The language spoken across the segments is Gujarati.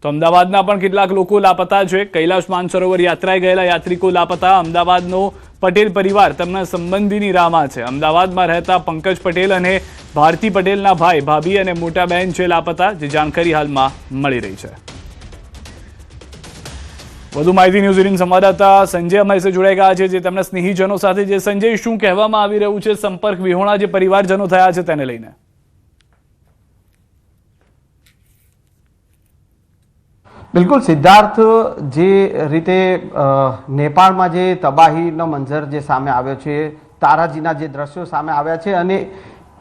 તો અમદાવાદના પણ કેટલાક લોકો લાપતા છે। કૈલાશ માનસરોવર યાત્રાએ ગયેલા યાત્રિકો લાપતા। અમદાવાદનો પટેલ પરિવાર તેમના સંબંધીની રાહમાં છે। અમદાવાદમાં રહેતા પંકજ પટેલ અને ભારતી પટેલના ભાઈ ભાભી અને મોટા બહેન છે લાપતા, જે જાણકારી હાલમાં મળી રહી છે। વધુ માહિતી ન્યૂઝ 18 સંવાદદાતા સંજય અમારી સાથે જોડાઈ ગયા છે, જે તેમના સ્નેહીજનો સાથે। જે સંજય, શું કહેવામાં આવી રહ્યું છે સંપર્ક વિહોણા જે પરિવારજનો થયા છે તેને લઈને? બિલકુલ સિદ્ધાર્થ, જે રીતે નેપાળમાં જે તબાહીનો મંજર જે સામે આવ્યો છે, તારાજીના જે દ્રશ્યો સામે આવ્યા છે, અને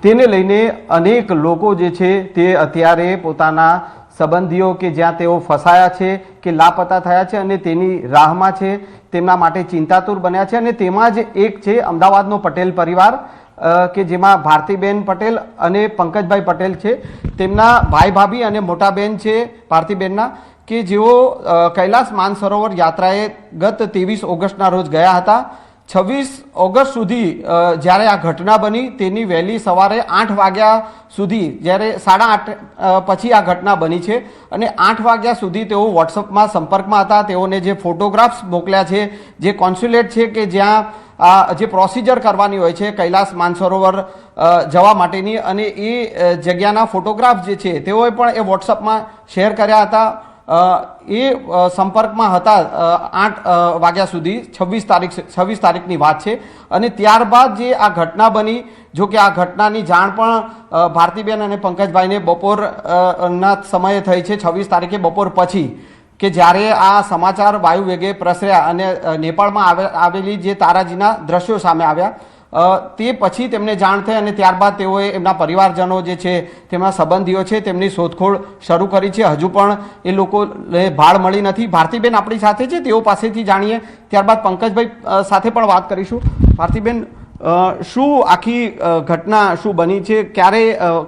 તેને લઈને અનેક લોકો જે છે તે અત્યારે પોતાના સંબંધીઓ કે જ્યાં તેઓ ફસાયા છે કે લાપતા થયા છે અને તેની રાહમાં છે, તેમના માટે ચિંતાતુર બન્યા છે। અને તેમાં જ એક છે અમદાવાદનો પટેલ પરિવાર, કે જેમાં ભારતીબેન પટેલ અને પંકજભાઈ પટેલ છે, તેમના ભાઈ ભાભી અને મોટા બહેન છે ભારતીબેનના, કે જેઓ કૈલાસ માનસરોવર યાત્રાએ ગત 23 ઓગસ્ટના રોજ ગયા હતા। 26 ઓગસ્ટ સુધી જ્યારે આ ઘટના બની, તેની વહેલી સવારે 8 વાગ્યા સુધી, જ્યારે 8:30 પછી આ ઘટના બની છે અને 8 વાગ્યા સુધી તેઓ વોટ્સઅપમાં સંપર્કમાં હતા। તેઓને જે ફોટોગ્રાફ્સ મોકલ્યા છે, જે કોન્સ્યુલેટ છે કે જ્યાં જે પ્રોસિજર કરવાની હોય છે કૈલાસ માનસરોવર જવા માટેની, અને એ જગ્યાના ફોટોગ્રાફ જે છે તેઓએ પણ એ વોટ્સઅપમાં શેર કર્યા હતા। એ સંપર્કમાં હતા 8 વાગ્યા સુધી, 26 તારીખની વાત છે। અને ત્યારબાદ જે આ ઘટના બની, જો કે આ ઘટનાની જાણ પણ ભારતીબેન અને પંકજભાઈને બપોરના સમયે થઈ છે, 26 તારીખે બપોર પછી, કે જ્યારે આ સમાચાર વાયુ વેગે પ્રસર્યા અને નેપાળમાં આવેલી જે તારાજીના દ્રશ્યો સામે આવ્યા, તે પછી તેમને જાણ થઈ અને ત્યારબાદ તેઓએ એમના પરિવારજનો જે છે, તેમના સંબંધીઓ છે, તેમની શોધખોળ શરૂ કરી છે। હજુ પણ એ લોકોને ભાળ મળી નથી। ભારતીબેન આપણી સાથે છે, તેઓ પાસેથી જાણીએ, ત્યારબાદ પંકજભાઈ સાથે પણ વાત કરીશું। ભારતીબેન, શું આખી ઘટના શું બની છે? ક્યારે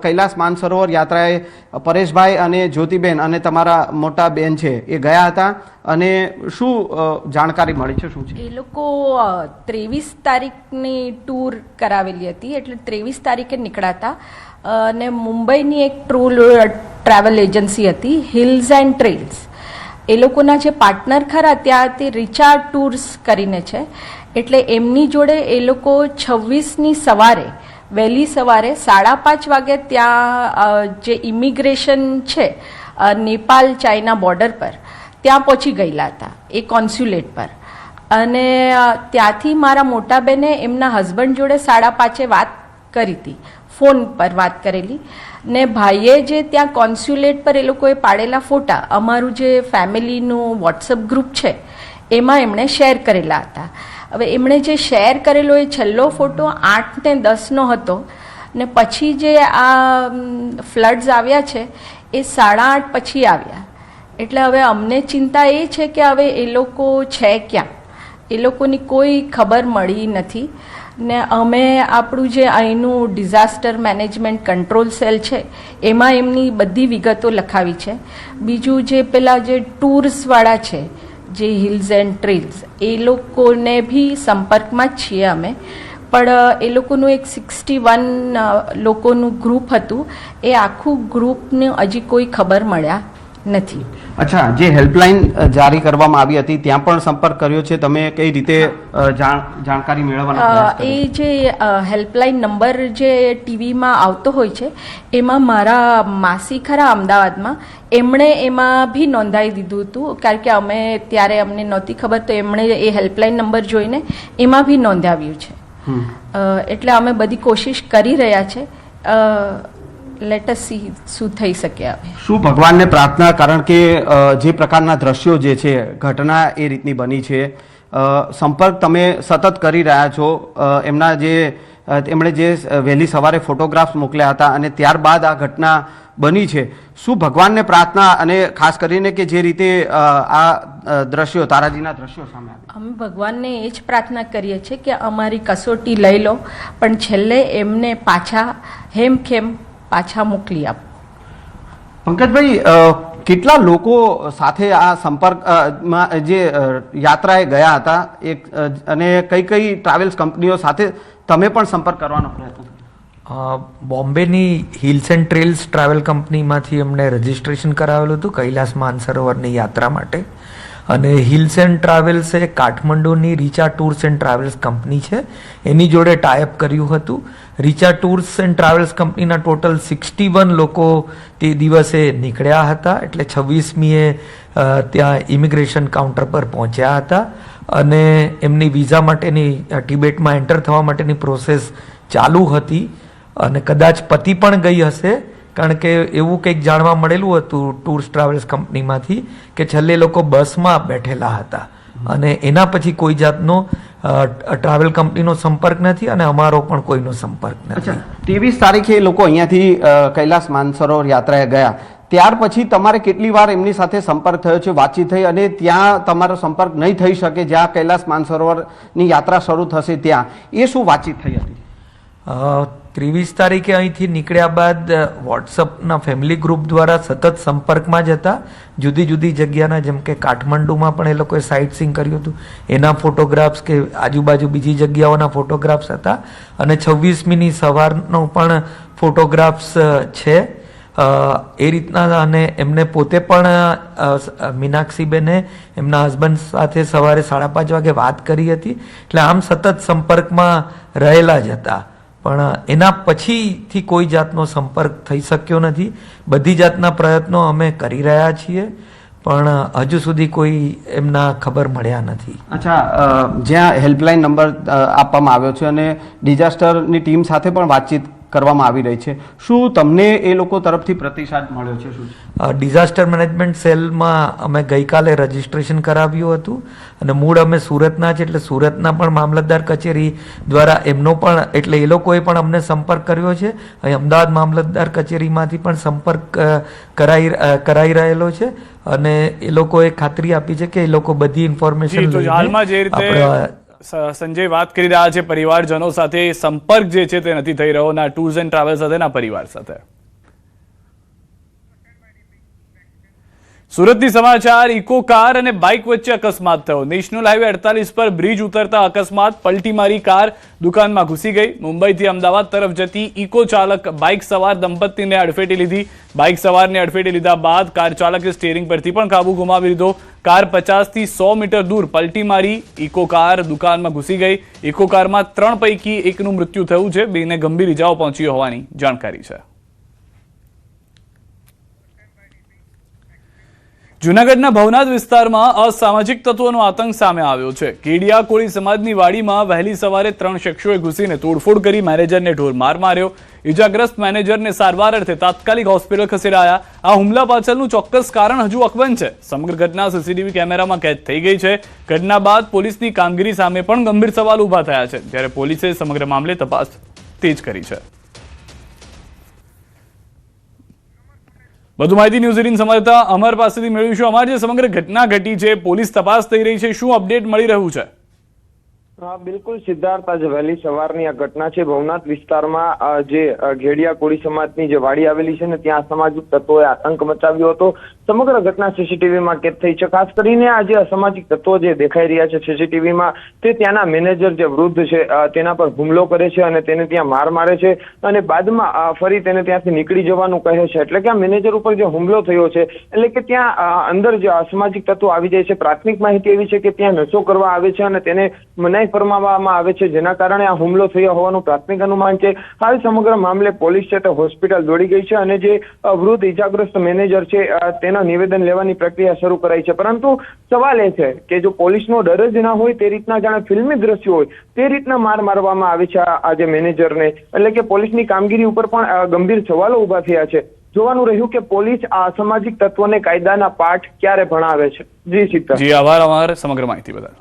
કૈલાસ માનસરોવર યાત્રાએ પરેશભાઈ અને જ્યોતિબેન અને તમારા મોટા બેન છે એ ગયા હતા, અને શું જાણકારી મળી છે? શું છે? એ લોકો 23 તારીખની ટૂર કરાવેલી હતી, એટલે 23 તારીખે નીકળાતા, અને મુંબઈની એક ટ્રાવેલ એજન્સી હતી હિલ્સ એન્ડ ટ્રેલ્સ, એ લોકોના જે પાર્ટનર ખરા ત્યાં તે રિચાર્ડ ટૂર્સ કરીને છે, એટલે એમની જોડે એ લોકો 26ની સવારે, વહેલી સવારે 5:30 વાગે ત્યાં જે ઇમિગ્રેશન છે નેપાલ ચાઇના બોર્ડર પર, ત્યાં પહોંચી ગયેલા હતા એ કોન્સ્યુલેટ પર। અને ત્યાંથી મારા મોટા બેને એમના હસબન્ડ જોડે 5:30 વાત કરી હતી, ફોન પર વાત કરેલી, ને ભાઈએ જે ત્યાં કોન્સ્યુલેટ પર એ લોકોએ પાડેલા ફોટા અમારું જે ફેમિલીનું વોટ્સઅપ ગ્રુપ છે એમાં એમણે શેર કરેલા હતા। હવે એમણે જે શેર કરેલો એ છેલ્લો ફોટો 8:10નો હતો, ને પછી જે આ ફ્લડ્સ આવ્યા છે એ 8:30 પછી આવ્યા। એટલે હવે અમને ચિંતા એ છે કે હવે એ લોકો છે ક્યાં, એ લોકોની કોઈ ખબર મળી નથી। ને અમે આપણું જે અહીંનું ડિઝાસ્ટર મેનેજમેન્ટ કંટ્રોલ સેલ છે એમાં એમની બધી વિગતો લખાવી છે। બીજું જે પેલા જે ટૂર્સવાળા છે, જે હિલ્સ એન્ડ ટ્રેલ્સ, એ લોકોને બી સંપર્કમાં જ છીએ અમે, પણ એ લોકોનું એક 61 લોકોનું ગ્રુપ હતું, એ આખું ગ્રુપને હજી કોઈ ખબર મળ્યા નથી। અચ્છા, જે હેલ્પલાઇન જારી કરવામાં આવી હતી ત્યાં પણ સંપર્ક કર્યો છે તમે? કઈ રીતે જાણકારી મેળવવાનો પ્રયાસ કર્યો? એ જે હેલ્પલાઇન નંબર જે ટીવીમાં આવતો હોય છે, એમાં મારા માસી ખરા અમદાવાદમાં, એમણે એમાં બી નોંધાવી દીધું હતું, કારણ કે અમે ત્યારે અમને નહોતી ખબર, તો એમણે એ હેલ્પલાઇન નંબર જોઈને એમાં બી નોંધાવ્યું છે। એટલે અમે બધી કોશિશ કરી રહ્યા છે, લેટ અસ સી શું થઈ શકે। હવે શું ભગવાનને પ્રાર્થના, કારણ કે જે પ્રકારના દ્રશ્યો જે છે, ઘટના એ રીતની બની છે, સંપર્ક તમે સતત કરી રહ્યા છો, એમણે જે વહેલી સવારે ફોટોગ્રાફ્સ મોકલ્યા હતા અને ત્યારબાદ આ ઘટના બની છે, શું ભગવાનને પ્રાર્થના, અને ખાસ કરીને કે જે રીતે આ દ્રશ્યો, તારાજીના દ્રશ્યો સામે આવ્યા, અમે ભગવાનને એ જ પ્રાર્થના કરીએ છીએ કે અમારી કસોટી લઈ લો, પણ છેલ્લે એમને પાછા હેમખેમ પાછા મોકલી આપો। પંકજભાઈ, કેટલા લોકો સાથે આ સંપર્કમાં જે યાત્રાએ ગયા હતા, અને કઈ કઈ ટ્રાવેલ્સ કંપનીઓ સાથે તમે પણ સંપર્ક કરવાનો પ્રયત્ન કર્યો? બોમ્બેની હિલ્સ એન્ડ ટ્રેલ્સ ટ્રાવેલ કંપનીમાંથી એમણે રજિસ્ટ્રેશન કરાવેલું હતું કૈલાસ માનસરોવરની યાત્રા માટે. અને હિલ્સ એન્ડ ટ્રાવેલ્સ એ કાઠમંડુની Richa tours and travels company છે, એની જોડે ટાઈઅપ કર્યું હતું. રીચા ટૂર્સ એન્ડ ટ્રાવેલ્સ કંપનીના ટોટલ 61 લોકો તે દિવસે નીકળ્યા હતા, એટલે 26મીએ ત્યાં ઇમિગ્રેશન કાઉન્ટર પર પહોંચ્યા હતા અને એમની વિઝા માટેની ટિબેટમાં એન્ટર થવા માટેની પ્રોસેસ ચાલુ હતી. અને કદાચ પતિ પણ ગઈ હશે, કારણ કે એવું કંઈક જાણવા મળેલું હતું ટૂર્સ ટ્રાવેલ્સ કંપનીમાંથી કે છેલ્લે લોકો બસમાં બેઠેલા હતા અને એના પછી કોઈ જાતનો ટ્રાવેલ કંપનીનો સંપર્ક નથી અને અમારો પણ કોઈનો સંપર્ક નથી. 23 તારીખે એ લોકો અહીંયાથી કૈલાસ માનસરોવર યાત્રાએ ગયા, ત્યાર પછી તમારે કેટલી વાર એમની સાથે સંપર્ક થયો છે, વાતચીત થઈ, અને ત્યાં તમારો સંપર્ક નહીં થઈ શકે જ્યાં કૈલાસ માનસરોવરની યાત્રા શરૂ થશે ત્યાં, એ શું વાતચીત થઈ હતી? 23 તારીખે અહીંથી નીકળ્યા બાદ વોટ્સઅપના ફેમિલી ગ્રુપ દ્વારા સતત સંપર્કમાં જ હતા. જુદી જુદી જગ્યાના, જેમ કે કાઠમંડુમાં પણ એ લોકોએ સાઇટ સીઇંગ કર્યું હતું, એના ફોટોગ્રાફ્સ કે આજુબાજુ બીજી જગ્યાઓના ફોટોગ્રાફ્સ હતા. અને 26મીની સવારનો પણ ફોટોગ્રાફ્સ છે એ રીતના. અને એમને પોતે પણ મીનાક્ષીબેને એમના હસબન્ડ સાથે સવારે 5:30 વાગે વાત કરી હતી, એટલે આમ સતત સંપર્કમાં રહેલા જ હતા. પણ એના પછીથી કોઈ જાતનો સંપર્ક થઈ શક્યો નથી. બધી જાતના પ્રયત્નો અમે કરી રહ્યા છીએ, પણ હજુ સુધી કોઈ એમના ખબર મળ્યા નથી. અચ્છા, જ્યાં હેલ્પલાઇન નંબર આપવામાં આવ્યો છે અને ડિઝાસ્ટરની ટીમ સાથે પણ વાતચીત કરવામાં આવી રહી છે, શું તમને એ લોકો તરફથી પ્રતિસાદ મળ્યો છે? શું ડિઝાસ્ટર મેનેજમેન્ટ સેલમાં અમે ગઈકાલે રજિસ્ટ્રેશન કરાવ્યું હતું અને મૂળ અમે સુરતના છે, એટલે સુરતના પણ મામલતદાર કચેરી દ્વારા એમનો પણ, એટલે એ લોકોએ પણ અમને સંપર્ક કર્યો છે. અહીં અમદાવાદ મામલતદાર કચેરીમાંથી પણ સંપર્ક કરાઈ રહેલો છે અને એ લોકોએ ખાતરી આપી છે કે એ લોકો બધી ઇન્ફોર્મેશન હાલમાં જે રીતે સંજય વાત કરી રહ્યા છે પરિવારજનો સાથે, સંપર્ક જે છે તે નથી થઈ રહ્યો ના ટૂર્સ એન્ડ ટ્રાવેલ સાથે ના પરિવાર સાથે. સુરતની સમાચાર, ઇકો કાર અને બાઇક વચ્ચે અકસ્માત થયો. નેશનલ હાઈવે 48 પર બ્રિજ ઉતરતા અકસ્માત, પલટી મારી કાર દુકાનમાં ઘૂસી ગઈ. મુંબઈથી અમદાવાદ તરફ જતી ઇકો ચાલક બાઇક સવાર દંપતીને અડફેટે લીધી. બાઇક સવારને અડફેટે લીધા બાદ કાર ચાલકે સ્ટીયરિંગ પરથી પણ કાબુ ગુમાવી લીધો. કાર 50 થી 100 મીટર દૂર પલટી મારી ઇકો કાર દુકાનમાં ઘૂસી ગઈ. ઇકો કારમાં 3 પૈકી એકનું મૃત્યુ થયું છે, 2ને ગંભીર ઇજાઓ પહોંચી હોવાની જાણકારી છે. જૂનાગઢના ભવનાથ વિસ્તારમાં અસામાજિક તત્વોનો આતંક સામે આવ્યો છે. કેડિયા કોળી સમાજની વાડીમાં વહેલી સવારે 3 શખ્સોએ ઘૂસીને તોડફોડ કરી મેનેજરને ઢોરમાર માર્યો. ઇજાગ્રસ્ત મેનેજરને સારવાર અર્થે તાત્કાલિક હોસ્પિટલ ખસેડાયા. આ હુમલા પાછળનું ચોક્કસ કારણ હજુ અકબંધ છે. સમગ્ર ઘટના સીસીટીવી કેમેરામાં કેદ થઈ ગઈ છે. ઘટના બાદ પોલીસની કામગીરી સામે પણ ગંભીર સવાલ ઉભા થયા છે, જ્યારે પોલીસે સમગ્ર મામલે તપાસ તેજ કરી છે. વધુ માહિતી ન્યૂઝ 18 સંવાદદાતા અમર પાસેથી મેળવીશું. અમાર, જે સમગ્ર ઘટના ઘટી છે, પોલીસ તપાસ થઈ રહી છે, શું અપડેટ મળી રહ્યું છે? બિલકુલ સિદ્ધાર્થ, આજે વહેલી સવારની આ ઘટના છે. ભવનાથ વિસ્તારમાં જે ઘેડિયા કોળી સમાજની જે વાડી આવેલી છે ને, ત્યાં અસામાજિક તત્વોએ આતંક મચાવ્યો હતો. સમગ્ર ઘટના સીસીટીવીમાં કેદ થઈ છે. ખાસ કરીને આ જે અસામાજિક તત્વો જે દેખાઈ રહ્યા છે સીસીટીવીમાં, તે ત્યાંના મેનેજર જે વૃદ્ધ છે તેના પર હુમલો કરે છે અને તેને ત્યાં માર મારે છે અને બાદમાં ફરી તેને ત્યાંથી નીકળી જવાનું કહે છે. એટલે કે આ મેનેજર ઉપર જે હુમલો થયો છે, એટલે કે ત્યાં અંદર જે અસામાજિક તત્વો આવી જાય છે. પ્રાથમિક માહિતી એવી છે કે ત્યાં નશો કરવા આવે છે અને તેને મનાઈ ફરમાવવામાં આવે છે, જેના કારણે આ હુમલો થયો હોવાનું પ્રાથમિક અનુમાન છે. હાલ સમગ્ર મામલે પોલીસ છે તે હોસ્પિટલ દોડી ગઈ છે અને જે વૃદ્ધ ઇજાગ્રસ્ત મેનેજર છે તેના નિવેદન લેવાની પ્રક્રિયા શરૂ કરાઈ છે. પરંતુ સવાલ એ છે કે જો પોલીસનો ડર જ ના હોય, તે રીતના જાણે ફિલ્મી દ્રશ્યો હોય તે રીતના માર મારવામાં આવે છે આ જે મેનેજરને, એટલે કે પોલીસની કામગીરી ઉપર પણ ગંભીર સવાલો ઉભા થયા છે. જોવાનું રહ્યું કે પોલીસ આ અસામાજિક તત્વોને કાયદાના પાઠ ક્યારે ભણાવે છે. જી સિદ્ધાર્થ. જી આભાર અમાર સમગ્ર માહિતી બદલ.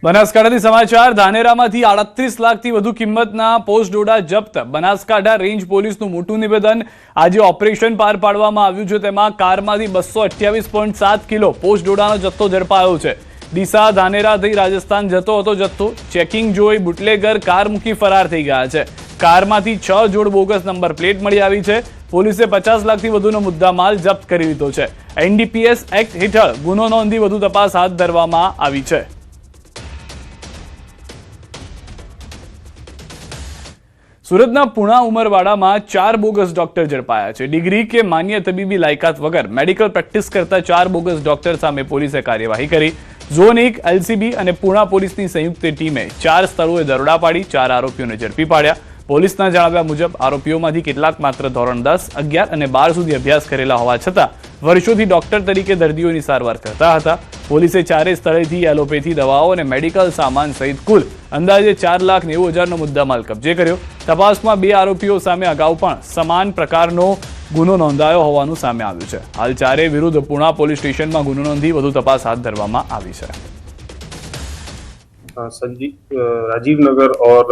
બનાસકાંઠાથી સમાચાર, ધાનેરામાંથી 38 લાખથી વધુ કિંમતના પોસ્ટ ડોડા જપ્ત. બનાસકાંઠા રેન્જ પોલીસનું મોટું નિવેદન. આજે ઓપરેશન પાર પાડવામાં આવ્યું છે, તેમાં કારમાંથી 228.7 કિલો પોસ્ટ ડોડાનો જથ્થો ઝડપાયો છે. ડીસા ધાનેરા થઈ રાજસ્થાન જતો હતો જથ્થો. ચેકિંગ જોઈ બુટલેગર કાર મૂકી ફરાર થઈ ગયા છે. કારમાંથી 6 જોડ બોગસ નંબર પ્લેટ મળી આવી છે. પોલીસે 50 લાખથી વધુનો મુદ્દામાલ જપ્ત કરી લીધો છે. NDPS એક્ટ હેઠળ ગુનો નોંધી વધુ તપાસ હાથ ધરવામાં આવી છે. સુરતના પુણા ઉમરવાડામાં 4 બોગસ ડોક્ટર ઝડપાયા છે. ડિગ્રી કે માન્ય તબીબી લાયકાત વગર મેડિકલ પ્રેક્ટિસ કરતા 4 બોગસ ડોક્ટર સામે પોલીસે કાર્યવાહી કરી. ઝોન 1 LCB અને પુણા પોલીસની સંયુક્ત ટીમે 4 સ્થળોએ દરોડા પાડી 4 આરોપીઓને ઝડપી પાડ્યા. પોલીસના જણાવ્યા મુજબ આરોપીઓમાંથી કેટલાક માત્ર ધોરણ 10, 11 અને 12 સુધી અભ્યાસ કરેલા હોવા છતાં વર્ષોથી ડોક્ટર તરીકે દર્દીઓની સારવાર કરતા હતા. પોલીસે 4 સ્થળેથી એલોપેથી દવાઓ અને મેડિકલ સામાન સહિત કુલ અંદાજે 4,90,000નો મુદ્દામાલ કબજે કર્યો. તપાસમાં 2 આરોપીઓ સામે અગાઉ પણ સમાન પ્રકારનો ગુનો નોંધાયો હોવાનું સામે આવ્યું છે. હાલ 4 વિરુદ્ધ પુણા પોલીસ સ્ટેશનમાં ગુનો નોંધી વધુ તપાસ હાથ ધરવામાં આવી છે. राजीव नगर और